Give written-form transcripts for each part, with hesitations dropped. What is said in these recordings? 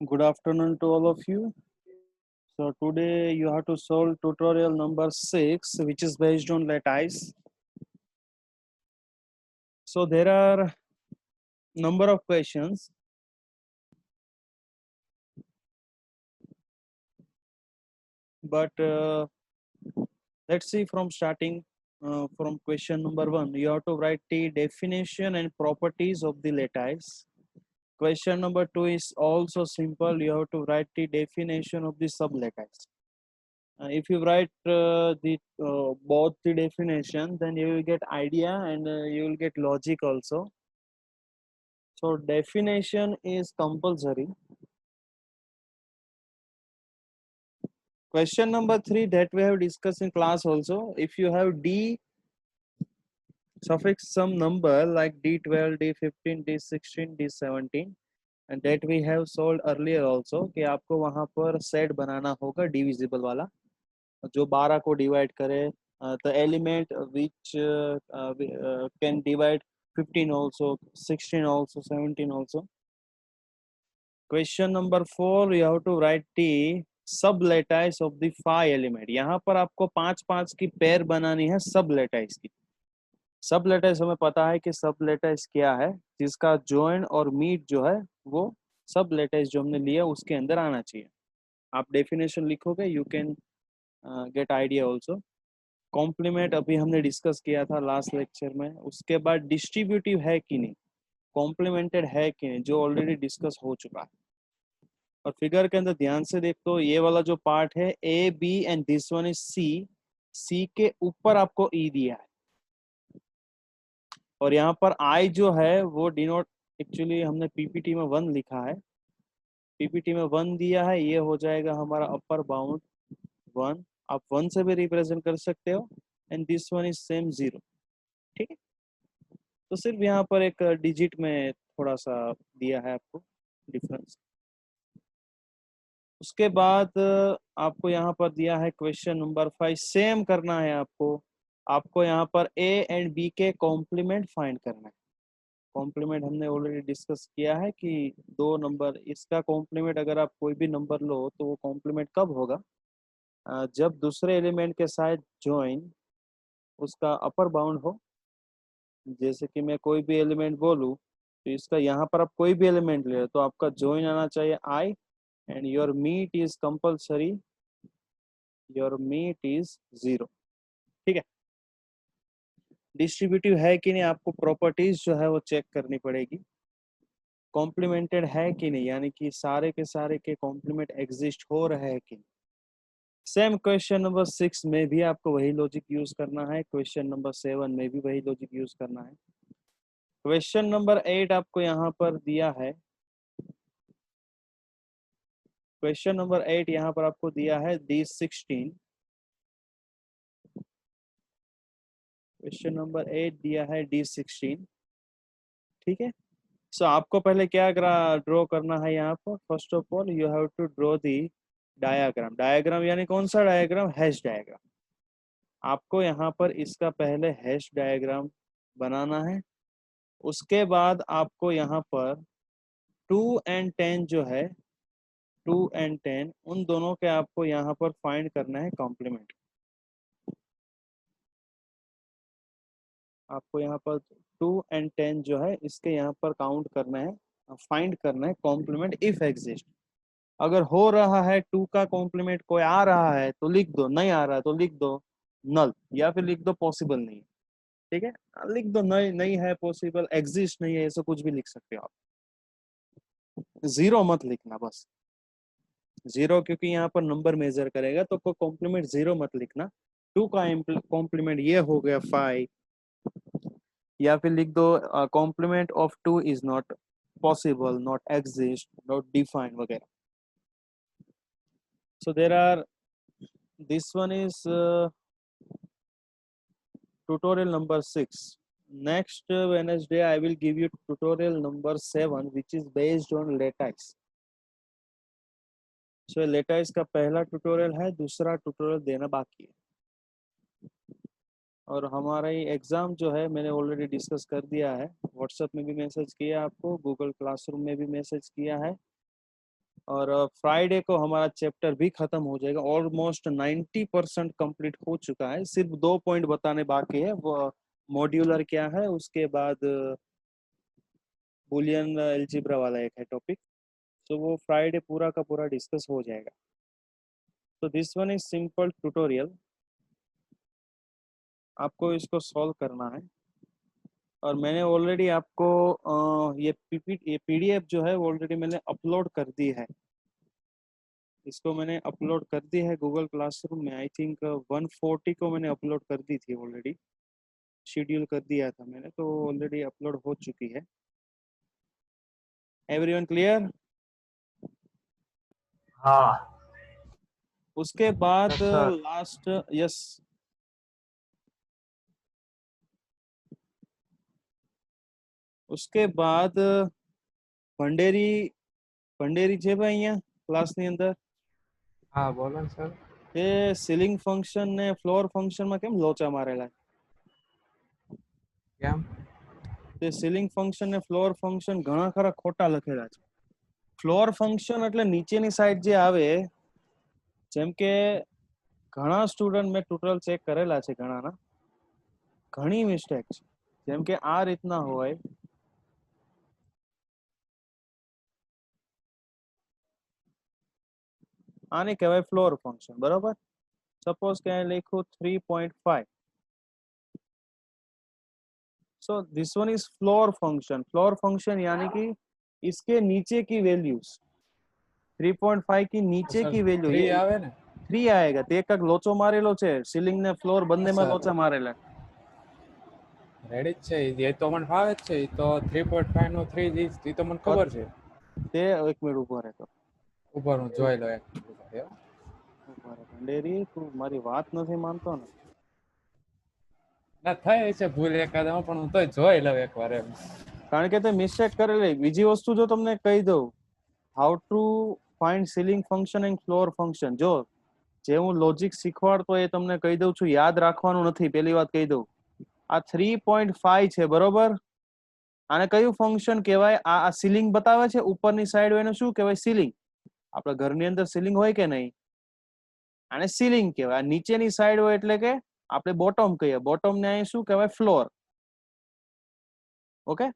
Good afternoon to all of you. So today you have to solve tutorial number 6, which is based on lattice. So there are number of questions. But let's see from starting from question number 1. You have to write the definition and properties of the lattice. Question number 2 is also simple. You have to write the definition of the sublattice. If you write both the definition, then you will get idea and you will get logic also. So definition is compulsory. Question number 3 that we have discussed in class also. If you have D suffix some number like D12, D15, D16, D17 and that we have solved earlier also कि आपको वहाँ पर set बनाना होगा divisible वाला जो 12 को divide करे the element which can divide 15 also, 16 also, 17 also. Question number 4 you have to write the सब लेटाइस ऑफ द 5 एलिमेंट. यहाँ पर आपको 5-5 की पेयर बनानी है सब लेटाइस की. सब लेटाइस हमें पता है कि सब लेटाइस क्या है, जिसका जॉइन और मीट जो है वो सब लेटाइस जो हमने लिया उसके अंदर आना चाहिए. आप डेफिनेशन लिखोगे you can get idea also. Complement अभी हमने डिस्कस किया था लास्ट लेक्चर में. उसके बाद डिस्ट्रीब्यूटिव है कि नहीं, कॉम्प्लीमेंटेड है कि नहीं, जो ऑलरेडी डिस्कस हो चुका है. और फिगर के अंदर ध्यान से देखो ये वाला जो पार्ट है A B and this one is C. C के ऊपर आपको ई दिया है और यहाँ पर आई जो है वो डिनोट एक्चुअली हमने पीपीटी में 1 लिखा है. पीपीटी में 1 दिया है, ये हो जाएगा हमारा अपर बाउंड 1. आप 1 से भी रिप्रेजेंट कर सकते हो and this one is same 0. ठीक है, तो सिर्फ यहाँ पर एक डिजिट में थोड़ा सा दिया है आपको डिफरेंस. उसके बाद आपको यहाँ पर दिया है क्वेश्चन नंबर 5. सेम करना है आपको यहाँ पर ए एंड बी के कॉम्प्लीमेंट फाइंड करना है. कॉम्प्लीमेंट हमने ऑलरेडी डिस्कस किया है कि 2 नंबर इसका कॉम्प्लीमेंट अगर आप कोई भी नंबर लो तो वो कॉम्प्लीमेंट कब होगा, जब दूसरे एलिमेंट के साथ ज्वाइन उसका अपर बाउंड हो. जैसे कि मैं कोई भी एलिमेंट बोलूँ तो इसका यहाँ पर आप कोई भी एलिमेंट ले रहे तो आपका ज्वाइन आना चाहिए I, and your meet is compulsory, your meet is 0। ठीक है, डिस्ट्रीब्यूटिव है कि नहीं आपको प्रॉपर्टीज जो है वो चेक करनी पड़ेगी, कॉम्प्लीमेंटेड है कि नहीं, यानी कि सारे के कॉम्प्लीमेंट एग्जिस्ट हो रहे हैं कि नहीं। सेम क्वेश्चन नंबर 6 में भी आपको वही लॉजिक यूज करना है, क्वेश्चन नंबर 7 में भी वही लॉजिक यूज करना है। क्वेश्चन नंबर 8 आपको यहाँ पर दिया है, क्वेश्चन नंबर 8 यहाँ पर आपको दिया है D16, क्वेश्चन नंबर 8 दिया है D16। ठीक है, सो आपको पहले क्या ड्रॉ करना है यहाँ पर, first of all you have to draw the diagram. Diagram यानी कौन सा डायग्राम, हैश डायग्राम। आपको यहाँ पर इसका पहले हैश डायग्राम बनाना है, उसके बाद आपको यहाँ पर 2 and 10 जो है, 2 and 10 उन दोनों के आपको यहाँ पर फाइंड करना है कॉम्प्लीमेंट। आपको यहाँ पर 2 and 10 जो है इसके यहाँ पर काउंट करना है, फाइंड करना है कॉम्प्लीमेंट इफ एग्जिस्ट। अगर हो रहा है 2 का कॉम्प्लीमेंट कोई आ रहा है तो लिख दो, नहीं आ रहा है तो लिख दो नल, या फिर लिख दो पॉसिबल नहीं है। ठीक है, लिख दो नहीं, नहीं है पॉसिबल, एग्जिस्ट नहीं है, ऐसा कुछ भी लिख सकते हो आप। 0 मत लिखना बस, 0 क्योंकि यहाँ पर नंबर मेजर करेगा तो कोई कॉम्प्लीमेंट 0 मत लिखना। 2 का कॉम्प्लीमेंट ये हो गया 5, या फिर लिख दो complement of 2 is not possible, not exist, not define वगैरह। So there are, this one is tutorial number 6. Next Wednesday I will give you tutorial number 7 which is based on lattice. So lattice का पहला tutorial है, दूसरा tutorial देना बाकी है। और हमारा ये एग्जाम जो है मैंने ऑलरेडी डिस्कस कर दिया है, व्हाट्सएप में भी मैसेज किया आपको, गूगल क्लासरूम में भी मैसेज किया है, और फ्राइडे को हमारा चैप्टर भी खत्म हो जाएगा। ऑलमोस्ट 90% कंप्लीट हो चुका है, सिर्फ 2 पॉइंट बताने बाकी है, वो मॉड्यूलर क्या है, उसके बाद बुलियन एल्जेब्रा वाला एक है टॉपिक, तो वो फ्राइडे पूरा का पूरा डिस्कस हो जाएगा। तो this one is simple tutorial, आपको इसको सॉल्व करना है। और मैंने ऑलरेडी आपको ये पीडीएफ जो है ऑलरेडी मैंने अपलोड कर दी है, इसको मैंने अपलोड कर दी है गूगल क्लासरूम में। आई थिंक 140 को मैंने अपलोड कर दी थी ऑलरेडी, शेड्यूल कर दिया था मैंने, तो ऑलरेडी अपलोड हो चुकी है। Everyone clear? हाँ उसके बाद yes, sir. लास्ट, यस, उसके बाद ભંડેરી છે ભાઈ અહીંયા ક્લાસની અંદર? હા બોલો ને સર. તે સીલિંગ ફંક્શન ને ફ્લોર ફંક્શનમાં કેમ લોચા મારેલા? કેમ? તે સીલિંગ ફંક્શન ને ફ્લોર ફંક્શન ઘણા ખરા ખોટા લખેલા છે. ફ્લોર ફંક્શન એટલે નીચેની સાઈડ જે આવે, જેમ કે ઘણા સ્ટુડન્ટ મેં ટ્યુટોરિયલ ચેક કરેલા છે ઘણાના, ઘણી મિસ્ટેક છે, જેમ કે આ રીતના હોય, આને કહેવાય ફ્લોર ફંક્શન, બરોબર? સપોઝ કે લખ્યું 3.5, so this one is floor function. Floor function यानी कि इसके नीचे की वैल्यूज 3.5 की नीचे સર की वैल्यू 3 ये આવે ને? 3 आएगा। तो एक लोचो मारेलो छे, सीलिंग ने फ्लोर बंने में સર लोचा मारेला। રેડી જ છે, એ તો મને ફાવે જ છે, એ તો 3.5 નો 3 એ તો મને ખબર છે। તે એક મિનિટ ઉભો રહે, તો ઉપર હું જોઈ લો એક મિનિટ ઉભા રહ્યો। ઉભો રહે ભંડેરી, તું મારી વાત નથી માનતો ને? ના થાય છે ભૂલ એકાદમાં, પણ હું તોય જોઈ લઉં એકવાર એમ। કારણ કે તે મિસ્ટેક કરેલી। બીજી વસ્તુ જો તમને કહી દઉં, how to find ceiling function and floor function, જો જે હું લોજિક શીખવાડતો એ તમને કહી દઉં છું, યાદ રાખવાનું નથી। પેલી વાત કહી દઉં, આ 3.5 છે, બરોબર? આને કયું ફંક્શન કહેવાય? આ સીલિંગ બતાવે છે ઉપરની સાઈડ હોય, એને શું કહેવાય? સીલિંગ। આપણા ઘરની અંદર સીલિંગ હોય કે નહીં, આને સીલિંગ કહેવાય। નીચેની સાઈડ હોય એટલે કે આપણે બોટમ કહીએ, બોટમ ને અહીં શું કહેવાય? ફ્લોર। ઓકે,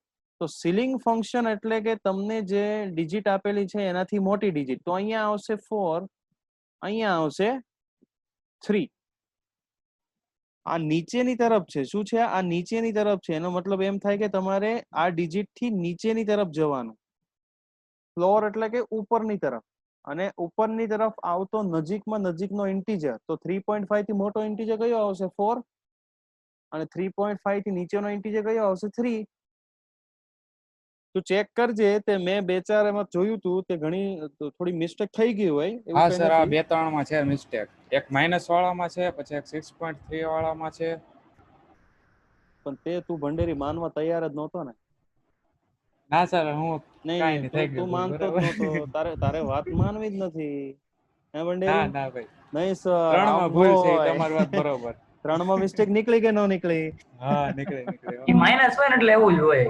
તો સીલિંગ ફંક્શન એટલે કે તમને જે ડિજિટ આપેલી છે એનાથી મોટી ડિજિટ, તો અહીંયા આવશે 4, અહીંયા આવશે 3. આ નીચેની તરફ છે. શું છે? આ નીચેની તરફ છે. એનો મતલબ એમ થાય કે તમારે આ ડિજિટ થી નીચેની તરફ જવાનું. ફ્લોર એટલે કે ઉપરની તરફ, અને ઉપરની તરફ આવતો નજીકમાં નજીકનો ઇન્ટીજર, તો 3.5 થી મોટો ઇન્ટીજર કયો આવશે? 4. અને 3.5 થી નીચેનો ઇન્ટીજર કયો આવશે? 3. તું ચેક કરજે, તે મેં 2-4 એમાં જોયું તું, તે ઘણી થોડી મિસ્ટેક થઈ ગઈ હોય એવું હા કઈ સર, આ નથી. 2-3 માં છે મિસ્ટેક. એક માઇનસ વાળામાં છે, પછી એક 6.3 વાળામાં છે. પણ તે તું ભંડેરી માનવા તૈયાર જ નહોતો ને. ના સર, હું નહીં કાઈ નહીં, નહીં, થઈ તું ગયું ભૂલ, માનતો જ બરાબર. નહોતો. તારે વાત માનવી જ નથી. હે ના ભંડેરી? ના ભાઈ, નહીં સર, 3 આમ માં નો ભૂલ છે, હોય. તમારી વાત બરોબર. 3 માં મિસ્ટેક નીકળી કે ન નીકળી? હા, નીકળે હો. ઈ માઇનસ હોય ને એટલે એવું જ હોય.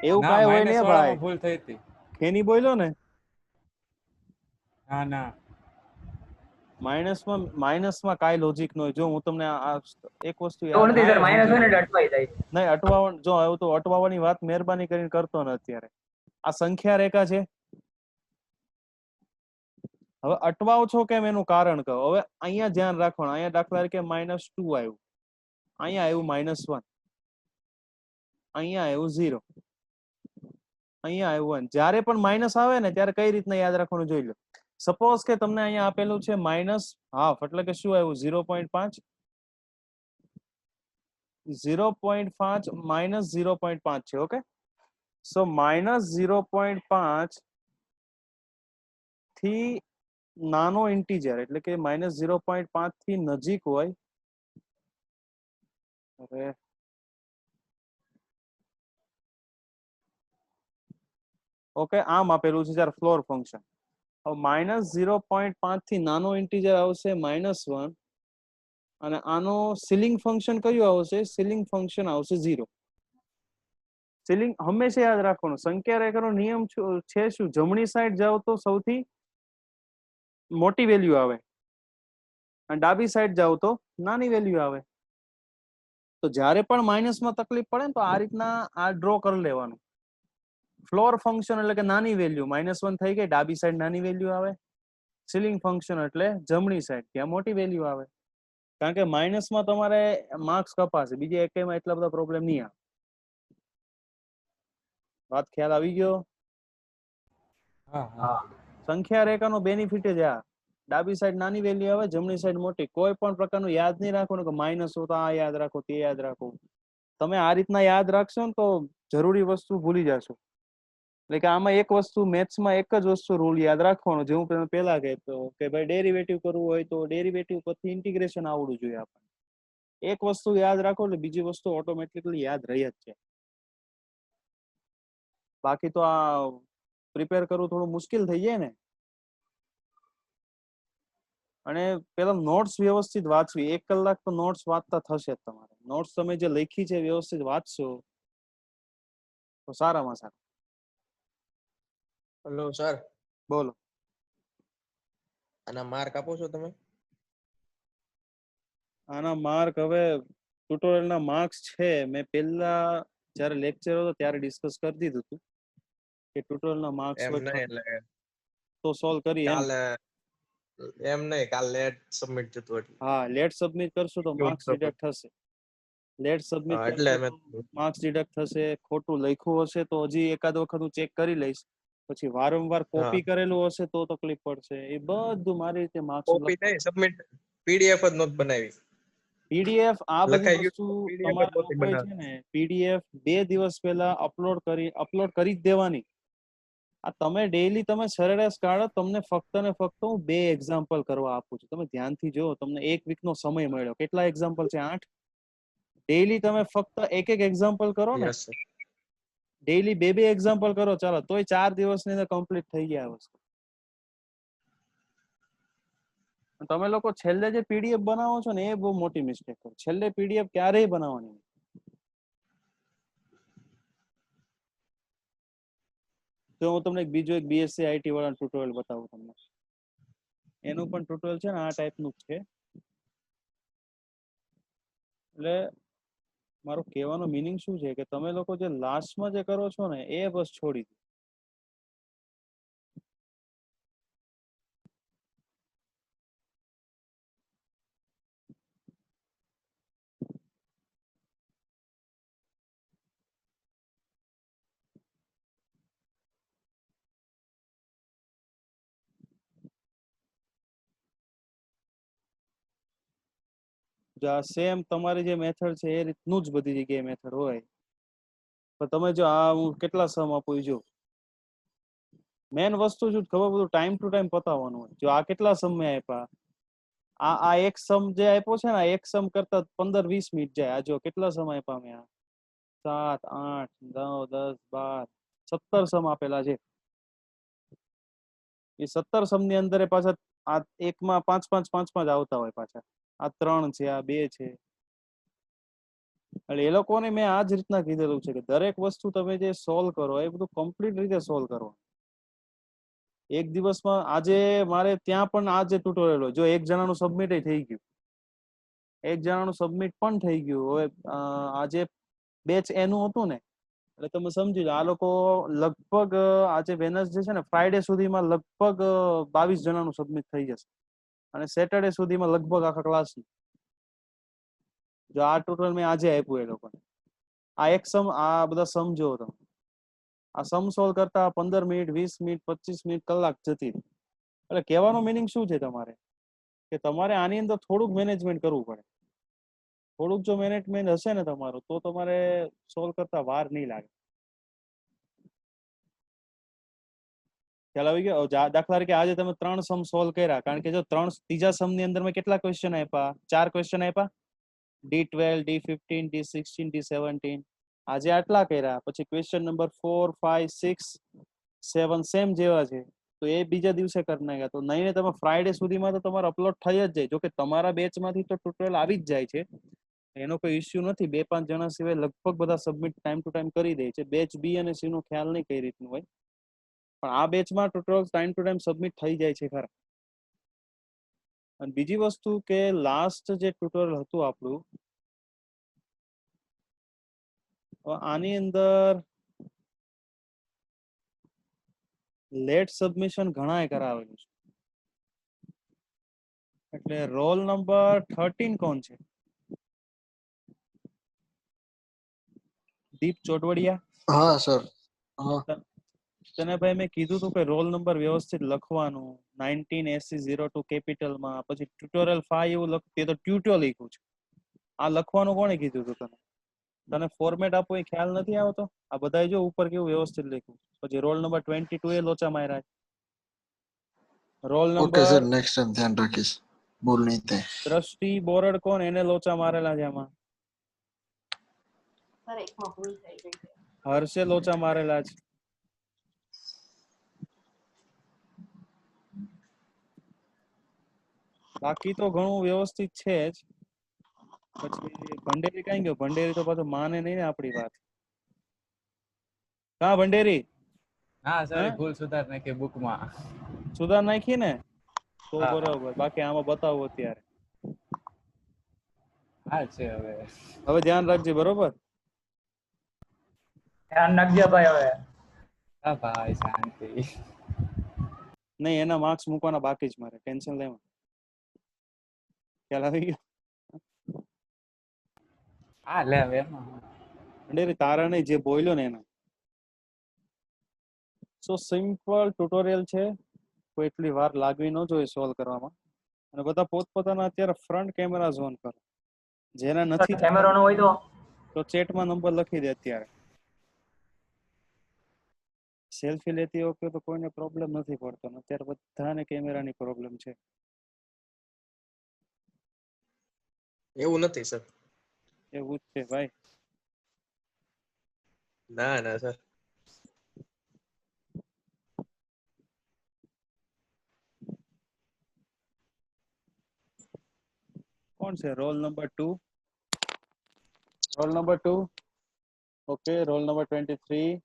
એવું ના, કાંઈ હોય માઇનસ નહીં ભાઈ. વાળામાં ભૂલ થઈ હતી. ખેની બોલ્યો ને, ના માઇનસમાં કાંઈ લોજિક ન હોય. જો હું તમને એક વસ્તુ યાદ એવું નથી સર, હા, માઇનસ સમજી હોય ને ગયો. એટલે અટવાઈ જાય. નહીં, જો એવું તો અટવાવાની વાત મહેરબાની કરીને કરતો ને અત્યારે. આ સંખ્યા રેખા છે. હવે અટવાવ છો કેમ એનું કારણ કહો. હવે અહીંયા ધ્યાન રાખવાનું. અહીંયા દાખલા તરીકે -2 આવ્યું, અહીંયા આવ્યું -1, અહીંયા આવ્યું 0, અહીંયા આવ્યું 1. જ્યારે પણ માઇનસ આવે ને ત્યારે કઈ રીતના યાદ રાખવાનું જોઈ લો. સપોઝ કે તમને અહીંયા આપેલું છે -1/2, એટલે કે શું આવ્યું? 0.5. 0.5 -0.5 છે. ઓકે, સો -0.5 થી નાનો ઇન્ટીજર, એટલે કે -0.5 થી નજીક હોય. હવે ઓકે, આમ આપેલું છે જ્યારે ફ્લોર ફંક્શન. હવે -0.5 થી નાનો ઇન્ટીજર આવશે -1, અને આનો સીલિંગ ફંક્શન કયું આવશે? સીલિંગ ફંક્શન આવશે 0. સીલિંગ હંમેશા યાદ રાખવાનું. સંખ્યા રેખાનો નિયમ છે શું? જમણી સાઈડ જાવ તો સૌથી મોટી વેલ્યુ આવે, અને ડાબી સાઈડ જાવ તો નાની વેલ્યુ આવે. તો જ્યારે પણ માઇનસમાં તકલીફ પડે ને, તો આ રીતના આ ડ્રો કરી લેવાનું. ફ્લોર ફંક્શન એટલે કે નાની વેલ્યુ, -1 થઈ ગઈ, ડાબી સાઈડ નાની વેલ્યુ આવે. સીલિંગ ફંક્શન એટલે જમણી સાઈડ, ત્યાં મોટી વેલ્યુ આવે. કારણ કે માઇનસમાં તમારે માર્ક્સ કપાશે, બીજા એકેયમાં એટલા બધા પ્રોબ્લેમ નહીં આવે. વાત ખ્યાલ આવી ગયો? હા. સંખ્યા રેખાનો બેનિફિટ જ આ. ડાબી સાઈડ નાની વેલ્યુ આવે, જમણી સાઈડ મોટી. કોઈ પણ પ્રકારનું યાદ નહીં રાખવાનું કે માઇનસ હો તો આ યાદ રાખો, તે યાદ રાખો. તમે આ રીતના યાદ રાખશો ને તો જરૂરી વસ્તુ ભૂલી જશો. એટલે કે આમાં એક વસ્તુ, મેથ્સમાં એક જ વસ્તુ રૂલ યાદ રાખવાનો, જે હું પહેલા કહેતો કે ભાઈ ડેરિવેટિવ કરવું હોય તો ડેરિવેટિવ પરથી ઇન્ટિગ્રેશન આવડવું જોઈએ આપણને. એક વસ્તુ યાદ રાખો એટલે બીજી વસ્તુ ઓટોમેટિકલી યાદ રહી જ છે. બાકી તો આ પ્રિપેર કરવું થોડું મુશ્કેલ થઈ જાય ને. અને પેલા નોટ્સ વ્યવસ્થિત વાંચવી. 1 કલાક તો નોટ્સ વાંચતા થશે જ તમારે. નોટ્સ તમે જે લખી છે વ્યવસ્થિત વાંચશો તો સારામાં સારું. હેલો સર, બોલો. આના માર્ક આપો છો તમે? આના માર્ક હવે ટ્યુટોરિયલના માર્ક્સ છે, મેં પહેલા જ્યારે લેક્ચર હતો ત્યારે ડિસ્કસ કરી દીધું હતું કે ટ્યુટોરિયલના માર્ક્સ એમ હોય નહીં, એટલે તો સોલ્વ કરી એમ. કાલે એમ નહીં, કાલ લેટ સબમિટ થતું એટલે હા, લેટ સબમિટ કરશો તો માર્ક્સ એવું ડિડક્ટ થશે. લેટ સબમિટ એટલે કરશો મેં તો માર્ક્સ ડિડક્ટ થશે. ખોટું લખ્યું હશે તો હજી એકાદ વખત હું ચેક કરી લઈશ. પછી વારંવાર હા કોપી કરેલું હશે તો તકલીફ પડશે. એ બધું મારી રીતે માર્ક્સ કોપી નહીં, સબમિટ પીડીએફ જ નહોતી બનાવી. પીડીએફ આ બધી લખાઈ વસ્તુ ગયું પીડીએફ જ તમારે નહોતી લોકોએ છે બનાવી. ને પીડીએફ 2 દિવસ પહેલા અપલોડ કરી જ દેવાની. આ તમે ડેઈલી તમે સરેરાશ કાઢો, તમને ફક્ત ને ફક્ત હું 2 એક્ઝામ્પલ કરવા આપું છું. તમે ધ્યાનથી જુઓ, તમને 1 વીકનો સમય મળ્યો. કેટલા એક્ઝામ્પલ છે? 8. ડેઈલી તમે ફક્ત એક એક્ઝામ્પલ કરો ને, યસ સર. ડેઈલી 2 એક્ઝામ્પલ કરો, ચાલો તોય 4 દિવસની અંદર કમ્પ્લીટ થઈ ગયા આ વસ્તુ. તમે લોકો છેલ્લે જે પીડીએફ બનાવો છો ને, એ બહુ મોટી મિસ્ટેક કરો. છેલ્લે પીડીએફ ક્યારેય બનાવવાની નહીં. તો હું તમને બીજો એક બીએસસી આઈટી વાળા ટ્યુટોરિયલ બતાવું તમને. એનું પણ ટ્યુટોરિયલ છે ને આ ટાઈપનું જ છે. એટલે મારો કહેવાનો મીનિંગ શું છે કે તમે લોકો જે લાસ્ટમાં જે કરો છો ને એ બસ છોડી દો. સેમ તમારી જે મેથડ છે એ રીતનું જ બધી જગ્યાએ મેથડ હોય, પણ તમે જો આ હું કેટલા સમ આપું જો મેન વસ્તુ શું ખબર, બધું ટાઈમ ટુ ટાઈમ પતાવવાનું હોય. જો આ કેટલા સમય આપ્યા, આ એક સમ જે આપ્યો છે ને, એક સમ કરતા 15-20 મિનિટ જાય. આ જો કેટલા સમય આપ્યા મેં, 7, 8, 9, 10, 12, 17 સમ આપેલા છે. એ 17 સમ ની અંદર પાછા આ એકમાં 5-5 આવતા હોય પાછા. આ 3 છે, આ 2 છે. એટલે એ લોકોને મેં આ જ રીતના કીધેલું છે કે દરેક વસ્તુ તમે જે સોલ્વ કરો એ બધું કમ્પ્લીટ રીતે સોલ્વ કરો. એક દિવસમાં આજે મારે ત્યાં પણ આ જે ટ્યુટોરિયલ હોય, જો એક જણાનું સબમિટ થઈ ગયું, એક જણાનું સબમિટ પણ થઈ ગયું. હવે આજે બેચ એનું હતું ને, એટલે તમે સમજી લો આ લોકો લગભગ આજે વેનસડે છે ને, ફ્રાઈડે સુધીમાં લગભગ 22 જણાનું સબમિટ થઈ જશે, અને સેટરડે સુધીમાં લગભગ આખા ક્લાસનું. જો આ ટ્યુટોરિયલ મેં આજે આપ્યું એ લોકોને, આ એક સમ, આ બધા સમજો તમે, આ સમ સોલ્વ કરતા 15 મિનિટ, 20 મિનિટ, 25 મિનિટ, કલાક જતી રહી. એટલે કહેવાનો મિનિંગ શું છે તમારે, કે તમારે આની અંદર થોડુંક મેનેજમેન્ટ કરવું પડે. થોડુંક જો મેનેજમેન્ટ હશે ને તમારું, તો તમારે સોલ્વ કરતા વાર નહીં લાગે. ખ્યાલ આવી ગયો? દાખલા તરીકે આજે તમે 3 સમ સોલ્વ કર્યા, કારણ કે જો ત્રીજા સમ ની અંદર મેં કેટલા ક્વેશ્ચન આપ્યા? 4 ક્વેશ્ચન આપ્યા, D12, D15, D16, D17. આજે આટલા કર્યા. પછી ક્વેશ્ચન નંબર 4, 5, 6, 7 સેમ જેવા છે, તો એ બીજા દિવસે કરી નાખ્યા. તો નહીં તમે ફ્રાઈડે સુધીમાં તો તમારે અપલોડ થઈ જ જાય. જો કે તમારા બેચમાંથી તો ટ્યુટોરિયલ આવી જ જાય છે, એનો કોઈ ઇસ્યુ નથી. 2-5 જણા સિવાય લગભગ બધા સબમિટ ટાઈમ ટુ ટાઈમ કરી દે છે. બેચ બી અને સી નો ખ્યાલ નહીં કઈ રીતનું હોય, પણ આ બેચમાં tutorial time to time submit થઈ જાય છે ખરા. અને બીજી વસ્તુ કે લાસ્ટ જે ટ્યુટોરિયલ હતું આપણું, આની અંદર લેટ સબમિશન ઘણાએ કરાવેલું છે. એટલે રોલ નંબર 13 કોણ છે? દીપ ચોટવડિયા. હા સર. હા તને ભાઈ મેં કીધું હતું કે રોલ નંબર વ્યવસ્થિત લખવાનું, 198002 કેપિટલમાં, પછી ટ્યુટોરિયલ 5 એવું લખતી તો ટ્યુટોરિયલ લખ્યું છે. આ લખવાનું કોણે કીધું હતું તને? તને ફોર્મેટ આપો એ ખ્યાલ નથી આવતો? આ બધા જો ઉપર કેવું વ્યવસ્થિત લખ્યું. પછી રોલ નંબર 22 એ લોચા માર્યા. Roll okay sir, number next time ધ્યાન રાખીશ, ભૂલ નહીં થાય. દ્રષ્ટિ બોરડ કોણ, એને લોચા મારેલા છે આમાં. હર્ષે લોચા મારેલા છે. બાકી તો ઘણું વ્યવસ્થિત છે જ. પછી ભંડેરી કઈ ગયો? ભંડેરી તો પાછું માને નહીં ને આપણી વાત. હા ભંડેરી. હા સર, ભૂલ સુધાર નાખી બુકમાં. સુધાર નાખી ને તો હા. બરોબર. બાકી આમાં બતાવો અત્યારે. હા છે હવે. હવે ધ્યાન રાખજે, બરોબર? ધ્યાન રાખજો ભાઈ હવે. હા ભાઈ, શાંતિ. નહીં, એના માર્ક્સ મૂકવાના બાકી જ મારે, ટેન્શન લેવા. ખ્યાલ આવી ગયો? હા લે હવે એમાં. ભંડેરી તારા નહીં, જે બોલ્યો ને એના. સો સિમ્પલ ટ્યુટોરિયલ છે, કોઈ એટલી વાર લાગવી ન જોઈએ સોલ્વ કરવામાં. અને બધા પોતપોતાના અત્યારે ફ્રન્ટ કેમેરા ઓન કરો. જેના નથી કેમેરો નો હોય તો ચેટમાં નંબર લખી દે અત્યારે. સેલ્ફી લેતી વખતે તો કોઈને પ્રોબ્લેમ નથી પડતો, અત્યારે બધાને કેમેરાની પ્રોબ્લેમ છે. એવું નથી સર. એવું જ છે ભાઈ. ના ના સર. કોણ છે? Roll number 2. Roll number 2. Okay. Roll number 23.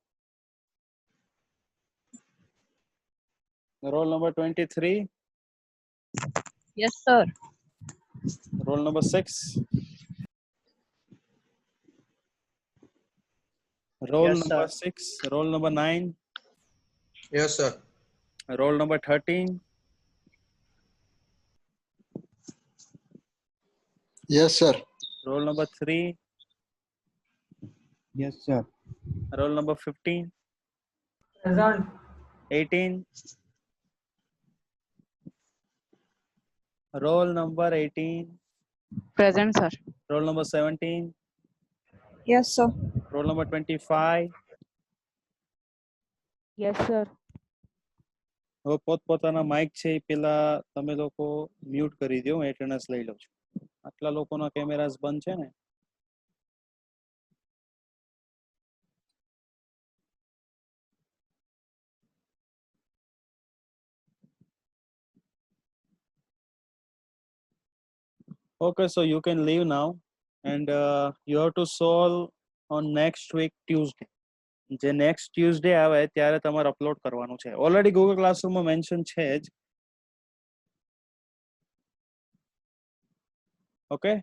Roll number 23. Yes, sir. Roll number 6. Roll Yes, number sir. 6, roll number 9, Yes, sir. roll number 13, Yes, sir. roll number 3, Yes, sir. roll number 15, Present. 18, roll number 18, Present, sir. roll number 17, Yes, sir. roll number 25. Yes, sir. હવે પોતપોતાના Mike છે એ પેલા તમે લોકો mute કરી દો, હું attendance લઈ લઉં છું. આટલા લોકોના કેમેરાસ બંધ છે ને. Okay, so you can leave now and you have to solve on next week Tuesday. જે નેક્સ્ટ ટ્યુઝડે આવે ત્યારે તમારે અપલોડ કરવાનું છે. ઓલરેડી ગૂગલ ક્લાસરૂમમાં મેન્શન છે જ. ઓકે